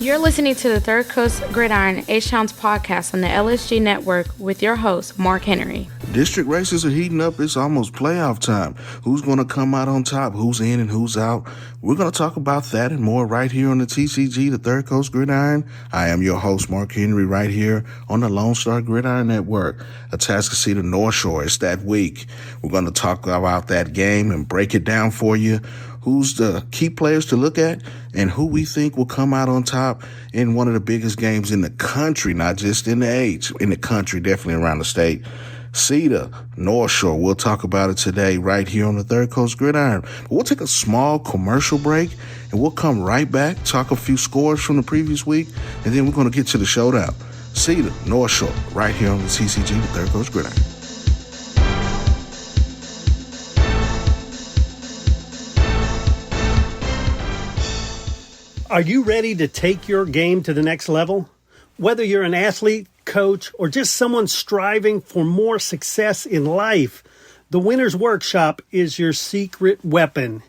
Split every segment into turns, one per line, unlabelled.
You're listening to the Third Coast Gridiron H-Towns podcast on the LSG Network with your host, Mark Henry.
District races are heating up. It's almost playoff time. Who's going to come out on top? Who's in and who's out? We're going to talk about that and more right here on the TCG, the Third Coast Gridiron. I am your host, Mark Henry, right here on the Lone Star Gridiron Network. Atascocita North Shore. It's that week. We're going to talk about that game and break it down for you. Who's the key players to look at and who we think will come out on top in one of the biggest games in the country, not just in the age, in the country, definitely around the state. CETA, North Shore. We'll talk about it today right here on the Third Coast Gridiron. We'll take a small commercial break and we'll come right back, talk a few scores from the previous week, and then we're going to get to the showdown. CETA, North Shore, right here on the TCG, the Third Coast Gridiron.
Are you ready to take your game to the next level? Whether you're an athlete, coach, or just someone striving for more success in life, the Winner's Workshop is your secret weapon.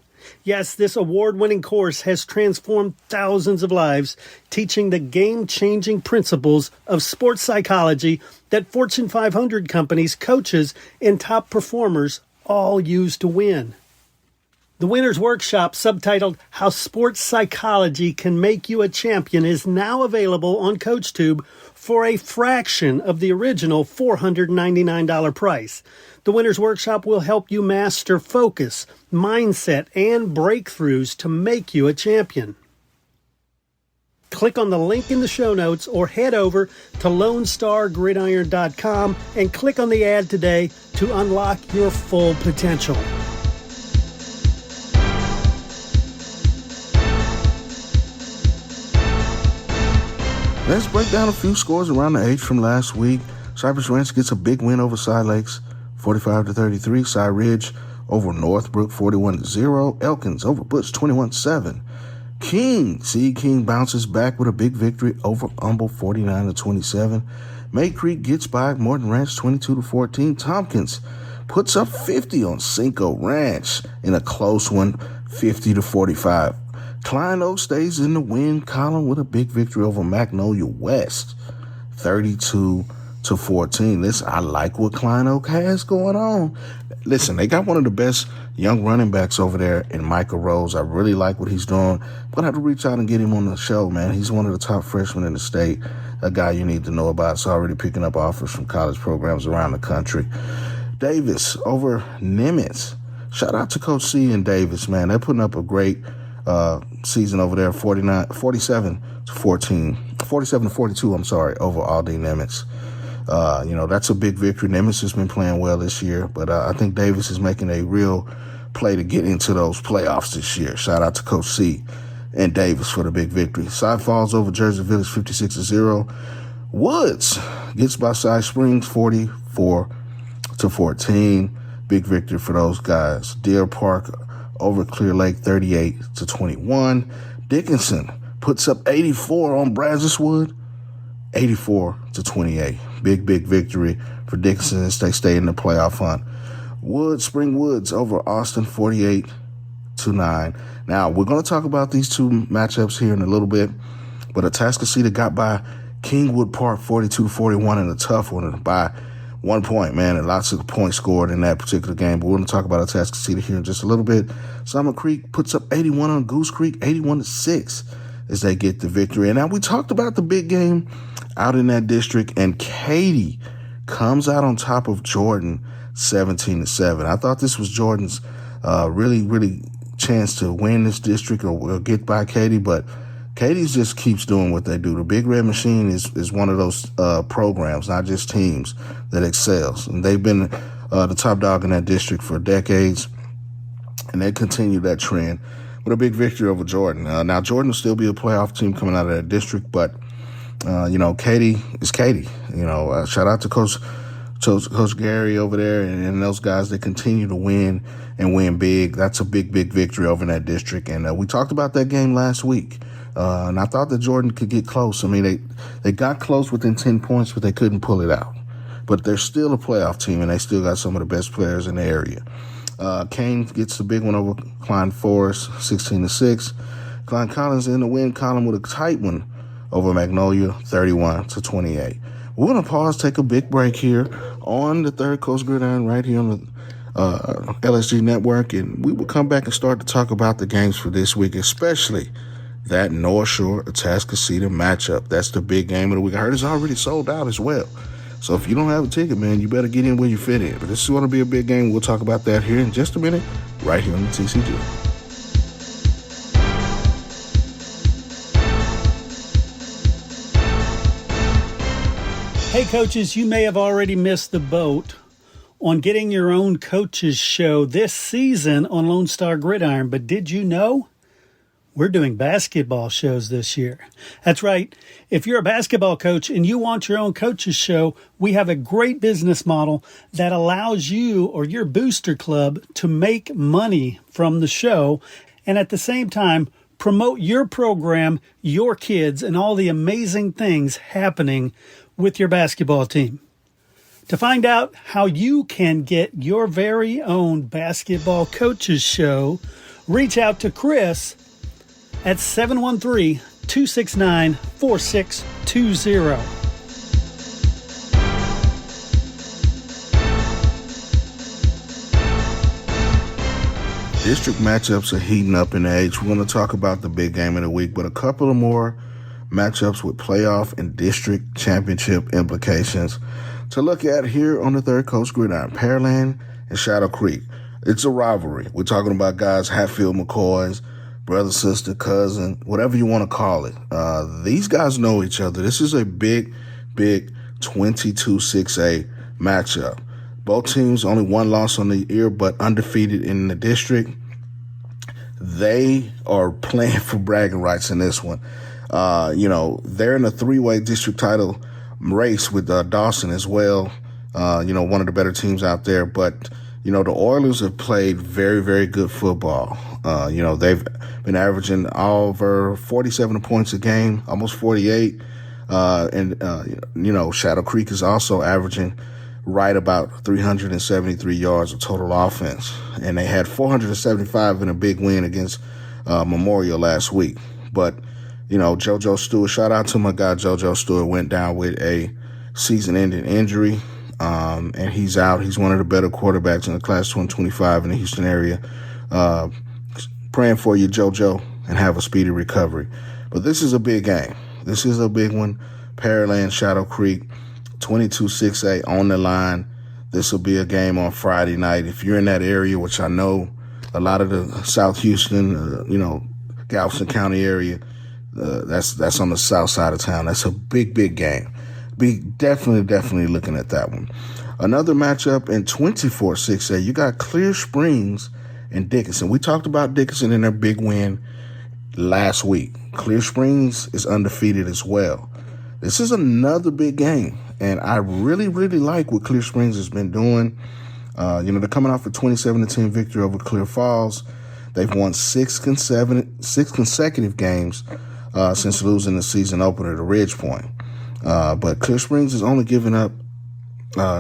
Yes, this award-winning course has transformed thousands of lives, teaching the game-changing principles of sports psychology that Fortune 500 companies, coaches, and top performers all use to win. The Winner's Workshop, subtitled How Sports Psychology Can Make You a Champion, is now available on CoachTube for a fraction of the original $499 price. The Winner's Workshop will help you master focus, mindset, and breakthroughs to make you a champion. Click on the link in the show notes or head over to LoneStarGridiron.com and click on the ad today to unlock your full potential.
Let's break down a few scores around the H from last week. Cypress Ranch gets a big win over Side Lakes, 45-33. Side Ridge over Northbrook, 41-0. Elkins over Butch, 21-7. King bounces back with a big victory over Humble, 49-27. May Creek gets by Morton Ranch, 22-14. Tompkins puts up 50 on Cinco Ranch in a close one, 50-45. Klein Oak stays in the win column with a big victory over Magnolia West, 32-14. Listen, I like what Klein Oak has going on. Listen, they got one of the best young running backs over there in Michael Rose. I really like what he's doing. I'm going to have to reach out and get him on the show, man. He's one of the top freshmen in the state, a guy you need to know about. It's already picking up offers from college programs around the country. Davis over Nimitz. Shout out to Coach C and Davis, man. They're putting up a great season over there, 47-42, over Aldine Nimitz. That's a big victory. Nimitz has been playing well this year, but I think Davis is making a real play to get into those playoffs this year. Shout out to Coach C and Davis for the big victory. Side Falls over Jersey Village, 56-0. Woods gets by Side Springs, 44-14. Big victory for those guys. Deer Park over Clear Lake, 38-21. Dickinson puts up 84 on Brazoswood, 84-28. Big victory for Dickinson as they stay in the playoff hunt. Spring Woods over Austin, 48-9. Now, we're going to talk about these two matchups here in a little bit, but Atascocita got by Kingwood Park, 42-41 in a tough one by 1 point, man, and lots of points scored in that particular game. But we're going to talk about Atascocita here in just a little bit. Summer Creek puts up 81 on Goose Creek, 81-6 as they get the victory. And now we talked about the big game out in that district, and Katy comes out on top of Jordan, 17-7. I thought this was Jordan's really chance to win this district or get by Katy, but Katie's just keeps doing what they do. The Big Red Machine is one of those programs, not just teams, that excels. And they've been the top dog in that district for decades, and they continue that trend with a big victory over Jordan. Now, Jordan will still be a playoff team coming out of that district, but, Katy is Katy. Shout out to Coach Gary over there and those guys that continue to win and win big. That's a big victory over in that district. And we talked about that game last week. And I thought that Jordan could get close. I mean, they got close within 10 points, but they couldn't pull it out. But they're still a playoff team, and they still got some of the best players in the area. Kane gets the big one over Klein Forest, 16-6. Klein Collins in the win column with a tight one over Magnolia, 31-28. We're going to pause, take a big break here on the Third Coast Gridiron right here on the LSG Network, and we will come back and start to talk about the games for this week, especially that North Shore Atascocita matchup. That's the big game of the week. I heard it's already sold out as well. So if you don't have a ticket, man, you better get in where you fit in. But this is going to be a big game. We'll talk about that here in just a minute, right here on the TCG.
Hey, coaches, you may have already missed the boat on getting your own coaches show this season on Lone Star Gridiron, but did you know we're doing basketball shows this year? That's right. If you're a basketball coach and you want your own coaches show, we have a great business model that allows you or your booster club to make money from the show and at the same time promote your program, your kids, and all the amazing things happening with your basketball team. To find out how you can get your very own basketball coaches show, reach out to Chris at 713-269-4620.
District matchups are heating up in the H. We're going to talk about the big game of the week, but a couple of more matchups with playoff and district championship implications to look at here on the Third Coast Gridiron. Pearland and Shadow Creek. It's a rivalry. We're talking about guys, Hatfield McCoys, brother, sister, cousin, whatever you want to call it. These guys know each other. This is a big 22-6A matchup. Both teams only one loss on the year, but undefeated in the district. They are playing for bragging rights in this one. They're in a three-way district title race with Dawson as well. One of the better teams out there. But, the Oilers have played very, very good football. They've been averaging over 47 points a game, almost 48. Shadow Creek is also averaging right about 373 yards of total offense. And they had 475 in a big win against Memorial last week. But JoJo Stewart, shout out to my guy JoJo Stewart, went down with a season-ending injury, and he's out. He's one of the better quarterbacks in the class 2025 in the Houston area. Praying for you, JoJo, and have a speedy recovery. But this is a big game. This is a big one. Pearland, Shadow Creek, 22-6A on the line. This will be a game on Friday night. If you're in that area, which I know a lot of the South Houston, Galveston County area, that's on the south side of town. That's a big game. Be definitely looking at that one. Another matchup in 24-6A, you got Clear Springs and Dickinson. We talked about Dickinson in their big win last week. Clear Springs is undefeated as well. This is another big game, and I really like what Clear Springs has been doing. They're coming off a 27-10 victory over Clear Falls. They've won six consecutive games since losing the season opener to Ridge Point. But Clear Springs is only giving up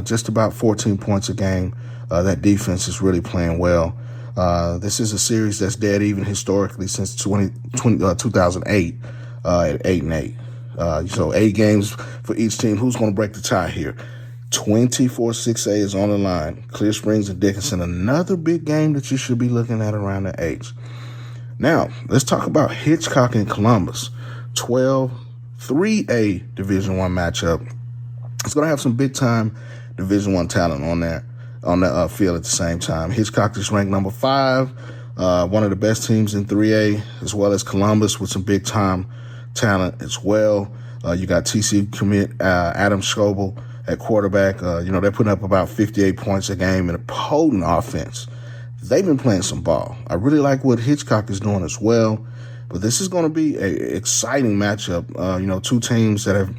just about 14 points a game. That defense is really playing well. This is a series that's dead even historically since 2008 at 8-8. So 8 games for each team. Who's going to break the tie here? 24-6A is on the line. Clear Springs and Dickinson, another big game that you should be looking at around the H. Now, let's talk about Hitchcock and Columbus. 3A Division I matchup. It's going to have some big-time Division I talent on the field at the same time. Hitchcock is ranked number 5, one of the best teams in 3A, as well as Columbus with some big-time talent as well. You got TC commit Adam Schobel at quarterback. They're putting up about 58 points a game in a potent offense. They've been playing some ball. I really like what Hitchcock is doing as well. But this is going to be an exciting matchup. Two teams that have,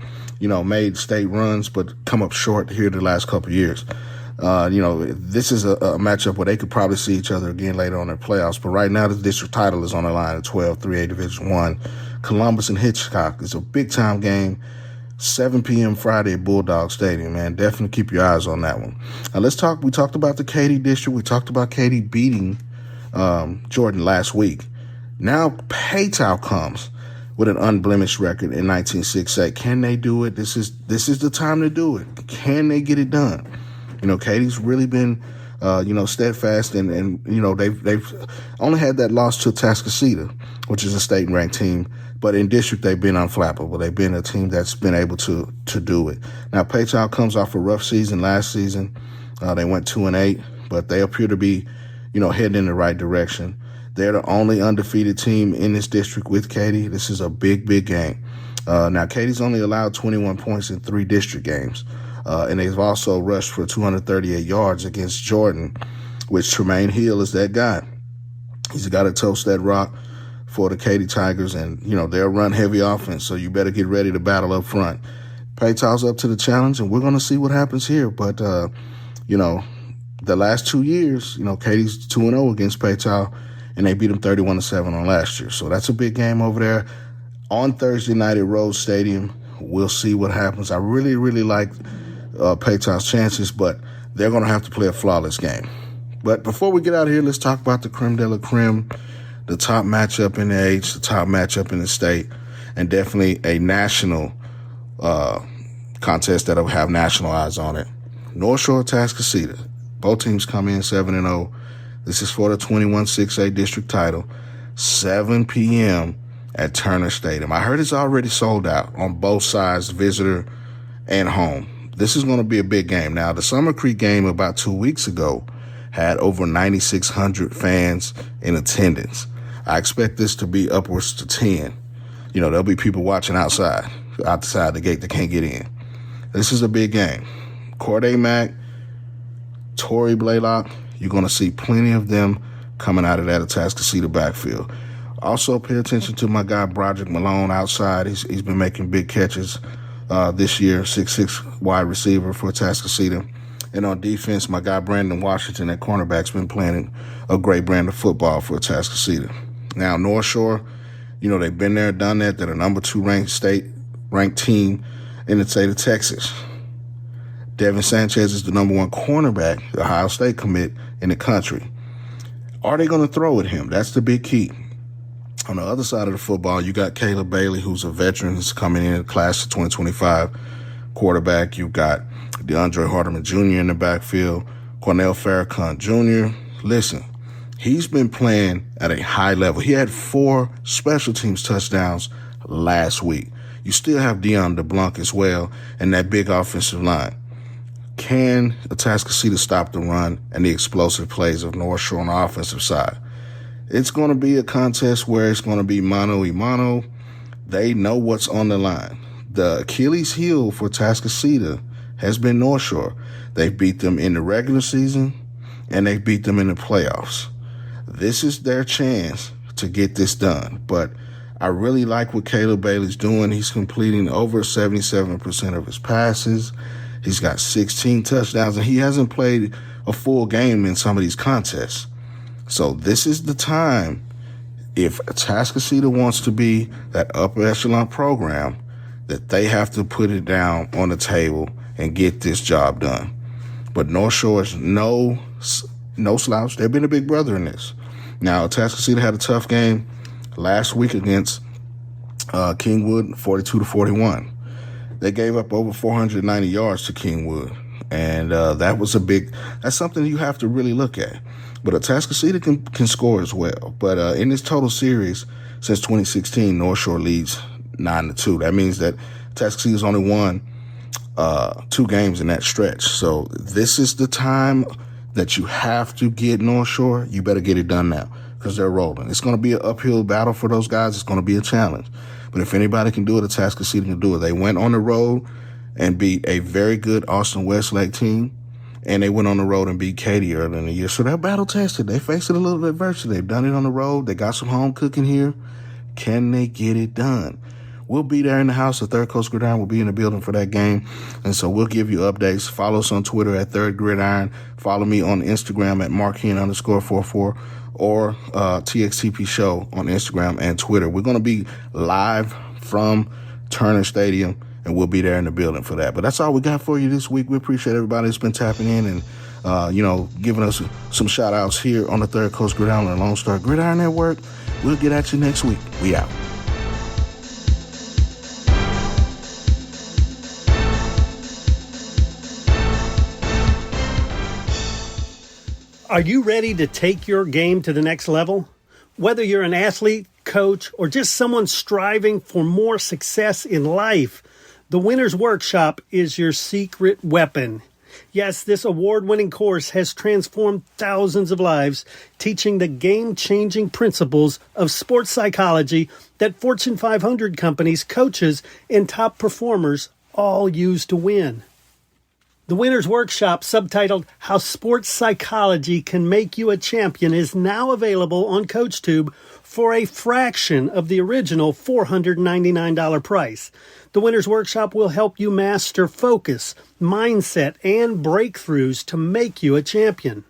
made state runs but come up short here the last couple of years. This is a matchup where they could probably see each other again later on in the playoffs. But right now, the district title is on the line at 12, 3A Division I. Columbus and Hitchcock is a big-time game. 7 p.m. Friday at Bulldog Stadium, man. Definitely keep your eyes on that one. Now, we talked about the Katy district. We talked about Katy beating Jordan last week. Now, Paytown comes with an unblemished record in 1968. Can they do it? This is the time to do it. Can they get it done? Katie's really been, steadfast, and they've only had that loss to Atascocita, which is a state-ranked team. But in district, they've been unflappable. They've been a team that's been able to do it. Now, Paytown comes off a rough season last season. They went 2-8, but they appear to be, heading in the right direction. They're the only undefeated team in this district with Katy. This is a big, big game. Now, Katy's only allowed 21 points in 3 district games. And they've also rushed for 238 yards against Jordan, which Tremaine Hill is that guy. He's got to toast that rock for the Katy Tigers, and, they're a run-heavy offense, so you better get ready to battle up front. Paytow's up to the challenge, and we're going to see what happens here. But, the last 2 years, Katy's 2-0 against Paytow, and they beat them 31-7 on last year. So that's a big game over there on Thursday night at Rose Stadium. We'll see what happens. I really, really like Paytow's chances, but they're going to have to play a flawless game. But before we get out of here, let's talk about the creme de la creme, the top matchup in the H, the top matchup in the state, and definitely a national contest that'll have national eyes on it. North Shore, Atascocita. Both teams come in 7-0. This is for the 21-6A district title, 7 p.m. at Turner Stadium. I heard it's already sold out on both sides, visitor and home. This is going to be a big game. Now, the Summer Creek game about 2 weeks ago had over 9,600 fans in attendance. I expect this to be upwards to 10. There'll be people watching outside the gate that can't get in. This is a big game. Corday Mack, Tory Blaylock, you're going to see plenty of them coming out of that Atascocita backfield. Also, pay attention to my guy Broderick Malone outside. He's been making big catches this year, 6'6" wide receiver for Atascocita. And on defense, my guy Brandon Washington at cornerback's been playing a great brand of football for Atascocita. Now, North Shore, they've been there, done that. They're the number 2 ranked team in the state of Texas. Devin Sanchez is the number 1 cornerback, the Ohio State commit in the country. Are they going to throw at him? That's the big key. On the other side of the football, you got Caleb Bailey, who's a veteran, who's coming in the class of 2025 quarterback. You've got DeAndre Hardeman Jr. in the backfield, Cornell Farrakhan Jr. Listen, he's been playing at a high level. He had 4 special teams touchdowns last week. You still have Dion DeBlanc as well, and that big offensive line. Can Atascocita stop the run and the explosive plays of North Shore on the offensive side? It's going to be a contest where it's going to be mano a mano. They know what's on the line. The Achilles heel for Atascocita has been North Shore. They beat them in the regular season, and they beat them in the playoffs. This is their chance to get this done. But I really like what Caleb Bailey's doing. He's completing over 77% of his passes. He's got 16 touchdowns, and he hasn't played a full game in some of these contests. So this is the time, if Atascocita wants to be that upper echelon program, that they have to put it down on the table and get this job done. But North Shore is no slouch. They've been a big brother in this. Now, Atascocita had a tough game last week against Kingwood, 42-41. They gave up over 490 yards to Kingwood, and that's something you have to really look at. But Atascocita can score as well. But in this total series, since 2016, North Shore leads 9-2. That means that Atascocita's only won 2 games in that stretch. So this is the time that you have to get North Shore. You better get it done now because they're rolling. It's going to be an uphill battle for those guys. It's going to be a challenge. But if anybody can do it, Atascocita can do it. They went on the road and beat a very good Austin Westlake team, and they went on the road and beat Katy early in the year. So they're battle tested. They faced a little adversity. They've done it on the road. They got some home cooking here. Can they get it done? We'll be there in the house. The Third Coast Gridiron will be in the building for that game. And so we'll give you updates. Follow us on Twitter at Third Gridiron. Follow me on Instagram at Markian_44 or TXTP Show on Instagram and Twitter. We're going to be live from Turner Stadium, and we'll be there in the building for that. But that's all we got for you this week. We appreciate everybody that's been tapping in and, giving us some shout-outs here on the Third Coast Gridiron and Lone Star Gridiron Network. We'll get at you next week. We out.
Are you ready to take your game to the next level? Whether you're an athlete, coach, or just someone striving for more success in life, the Winner's Workshop is your secret weapon. Yes, this award-winning course has transformed thousands of lives, teaching the game-changing principles of sports psychology that Fortune 500 companies, coaches, and top performers all use to win. The Winner's Workshop, subtitled How Sports Psychology Can Make You a Champion, is now available on CoachTube for a fraction of the original $499 price. The Winner's Workshop will help you master focus, mindset, and breakthroughs to make you a champion.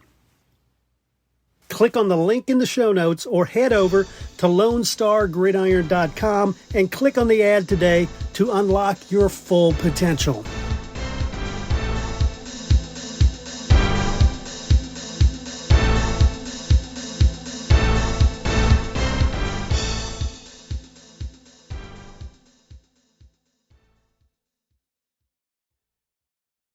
Click on the link in the show notes or head over to LoneStarGridiron.com and click on the ad today to unlock your full potential.